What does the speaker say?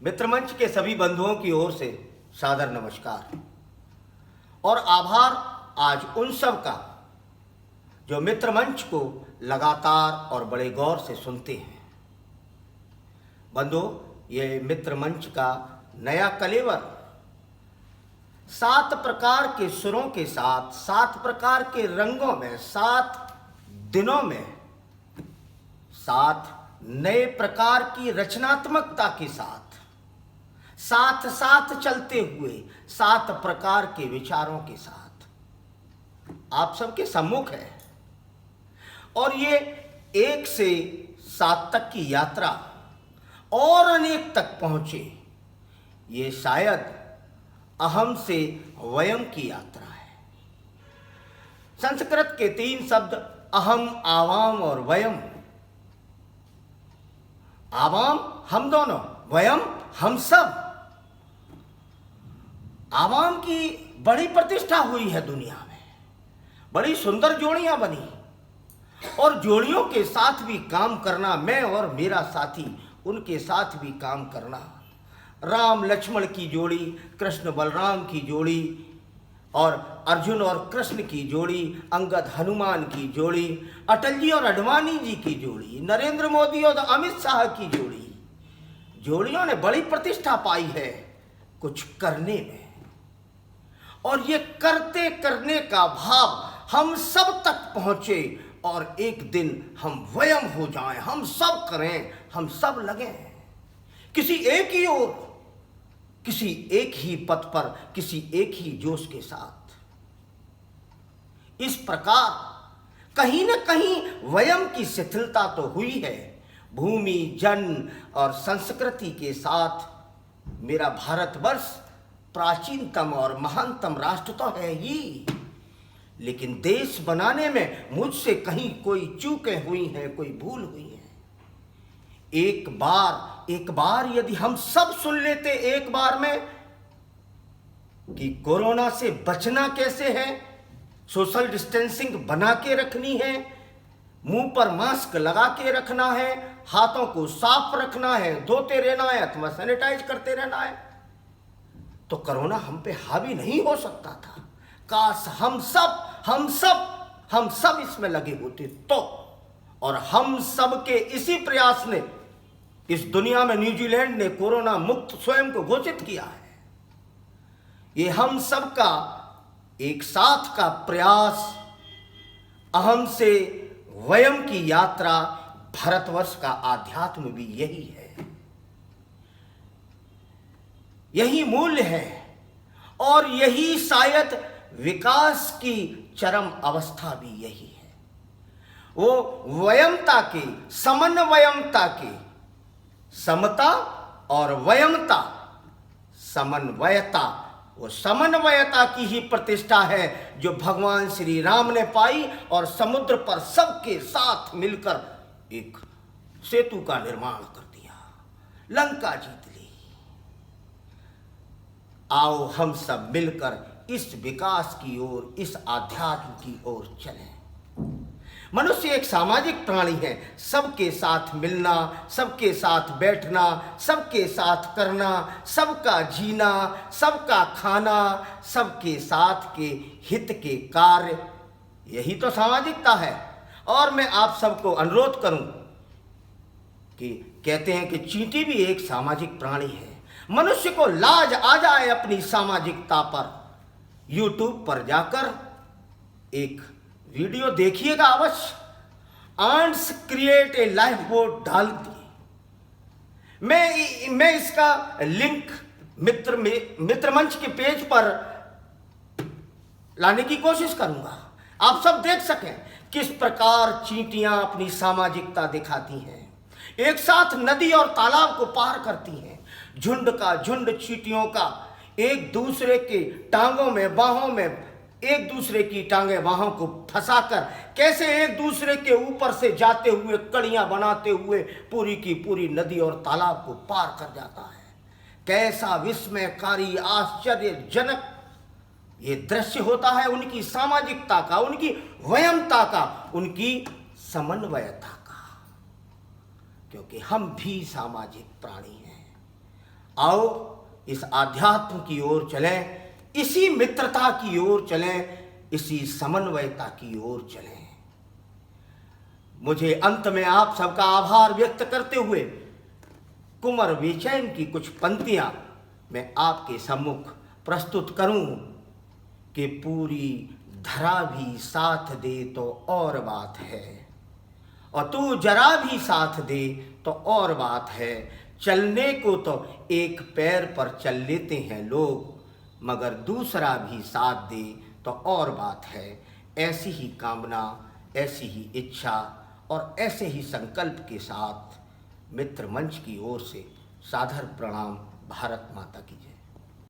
मित्रमंच के सभी बंधुओं की ओर से सादर नमस्कार और आभार आज उन सब का जो मित्रमंच को लगातार और बड़े गौर से सुनते हैं। बंधुओं, ये मित्रमंच का नया कलेवर 7 प्रकार के सुरों के साथ, 7 प्रकार के रंगों में, 7 दिनों में, 7 नए प्रकार की रचनात्मकता के साथ, साथ साथ चलते हुए 7 प्रकार के विचारों के साथ आप सबके सम्मुख है। और ये 1 से 7 तक की यात्रा और अनेक तक पहुंचे, ये शायद अहम से वयम की यात्रा है। संस्कृत के 3 शब्द अहम, आवाम और वयम। आवाम हम दोनों, वयम हम सब। आवाम की बड़ी प्रतिष्ठा हुई है दुनिया में, बड़ी सुंदर जोड़ियां बनी और जोड़ियों के साथ भी काम करना, मैं और मेरा साथी उनके साथ भी काम करना। राम लक्ष्मण की जोड़ी, कृष्ण बलराम की जोड़ी, और अर्जुन और कृष्ण की जोड़ी, अंगद हनुमान की जोड़ी, अटल जी और अडवाणी जी की जोड़ी, नरेंद्र मोदी और अमित शाह की जोड़ी। जोड़ियों ने बड़ी प्रतिष्ठा पाई है कुछ करने में, और ये करते करने का भाव हम सब तक पहुंचे और एक दिन हम वयम हो जाएं, हम सब करें, हम सब लगें किसी एक ही ओर, किसी एक ही पथ पर, किसी एक ही जोश के साथ। इस प्रकार कहीं न कहीं वयम की शिथिलता तो हुई है। भूमि, जन और संस्कृति के साथ मेरा भारतवर्ष प्राचीनतम और महानतम राष्ट्र तो है ही, लेकिन देश बनाने में मुझसे कहीं कोई चूकें हुई हैं, कोई भूल हुई है। एक बार यदि हम सब सुन लेते एक बार में कि कोरोना से बचना कैसे है, सोशल डिस्टेंसिंग बना के रखनी है, मुंह पर मास्क लगा के रखना है, हाथों को साफ रखना है, धोते रहना है अथवा सैनिटाइज करते रहना है, तो कोरोना हम पे हावी नहीं हो सकता था। काश हम सब इसमें लगे होते तो। और हम सब के इसी प्रयास ने इस दुनिया में न्यूजीलैंड ने कोरोना मुक्त स्वयं को घोषित किया है। ये हम सब का एक साथ का प्रयास, अहम से वयम की यात्रा, भारतवर्ष का आध्यात्म भी यही है, यही मूल्य है और यही शायद विकास की चरम अवस्था भी यही है। वो वयमता के, समन्वयमता के, समता और वयमता, समन्वयता, वो समन्वयता की ही प्रतिष्ठा है जो भगवान श्री राम ने पाई और समुद्र पर सबके साथ मिलकर एक सेतु का निर्माण कर दिया, लंका जीत ली। आओ हम सब मिलकर इस विकास की ओर, इस आध्यात्म की ओर चलें। मनुष्य एक सामाजिक प्राणी है। सबके साथ मिलना, सबके साथ बैठना, सबके साथ करना, सबका जीना, सबका खाना, सबके साथ के हित के कार्य, यही तो सामाजिकता है। और मैं आप सबको अनुरोध करूं कि कहते हैं कि चींटी भी एक सामाजिक प्राणी है। मनुष्य को लाज आ जाए अपनी सामाजिकता पर, यूट्यूब पर जाकर एक वीडियो देखिएगा अवश्य। Ants create a life boat डाल दिए। मैं इसका लिंक मित्रमंच के पेज पर लाने की कोशिश करूंगा, आप सब देख सकें किस प्रकार चींटियां अपनी सामाजिकता दिखाती हैं, एक साथ नदी और तालाब को पार करती हैं। झुंड का झुंड चींटियों का एक दूसरे के टांगों में, बाहों में, एक दूसरे की टांगे बाहों को फंसाकर कैसे एक दूसरे के ऊपर से जाते हुए, कड़ियां बनाते हुए पूरी की पूरी नदी और तालाब को पार कर जाता है। कैसा विस्मयकारी, आश्चर्यजनक ये दृश्य होता है उनकी सामाजिकता का, उनकी वयमता का, उनकी समन्वयता का, क्योंकि हम भी सामाजिक प्राणी हैं। आओ इस आध्यात्म की ओर चलें, इसी मित्रता की ओर चलें, इसी समन्वयता की ओर चलें। मुझे अंत में आप सबका आभार व्यक्त करते हुए कुंवर बेचैन की कुछ पंक्तियां मैं आपके सम्मुख प्रस्तुत करूं कि पूरी धरा भी साथ दे तो और बात है, और तू जरा भी साथ दे तो और बात है। चलने को तो एक पैर पर चल लेते हैं लोग, मगर दूसरा भी साथ दे तो और बात है। ऐसी ही कामना, ऐसी ही इच्छा और ऐसे ही संकल्प के साथ मित्र मंच की ओर से सादर प्रणाम। भारत माता की जय।